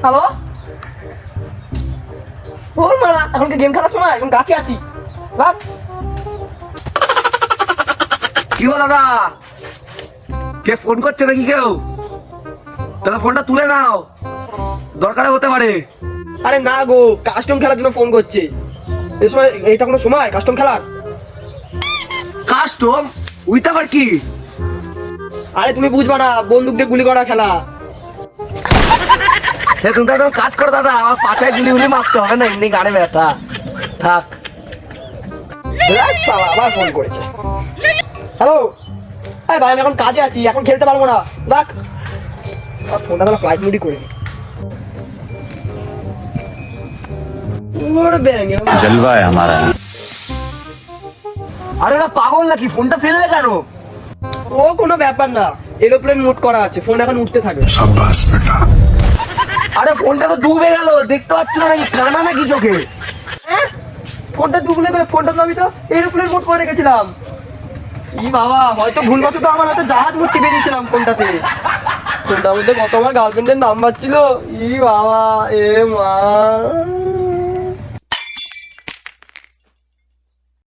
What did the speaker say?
Hello, ওর মারা এখন কি গেম খেলার সময়? এখন গাছে আছি। রাখ। কি গো দাদা, কে ফোন করছে নাকি কেউ? তাহলে ফোনটা তুলে নাও, দরকারে হতে পারে। আরে না গো, কাস্টম খেলার জন্য ফোন করছে। এই সময় এইটা কোনো সময় কাস্টম খেলার? কাস্টম উইটা আবার কি? আরে তুমি বুঝবা না, বন্দুক দিয়ে গুলি করা খেলা। সে তুমি তো কাজ করো দাদা, আমার পাছায় গুলি গুলি মারতে হবে না, এমনি গাড়ে ব্যথা। থাক। শালা আবার ফোন করেছে। হ্যালো, আরে ভাই আমি এখন কাজে আছি, এখন খেলতে পারবো না। রাখ। আর ফোনটা তাহলে ফ্লাইট মোডই করে দিই। ওর ব্যাঙে जलवा है हमारा। আরে না পাগল নাকি, ফোনটা ফেললে কেন? ও কোনো ব্যাপার না, এরোপ্লেন মোড করা আছে, ফোন এখন উঠতে থাকবে। আরে ফোনটা তো ডুবে গেল, দেখতে পাচ্ছ না নাকি, কানা নাকি চোখে? হ্যাঁ? ফোনটা ডুবলে করে, ফোনটা তো আমি তো এরোপ্লেন মোড করে রেখেছিলাম। ই বাবা, হয়তো ভুলবশত আমার হয়তো জাহাজ মোড টিপে দিয়েছিলাম ফোনটাতে। ফোনটার মধ্যে কত আমার গার্লফ্রেন্ডের নাম্বার ছিল। ই বাবা, এ মা।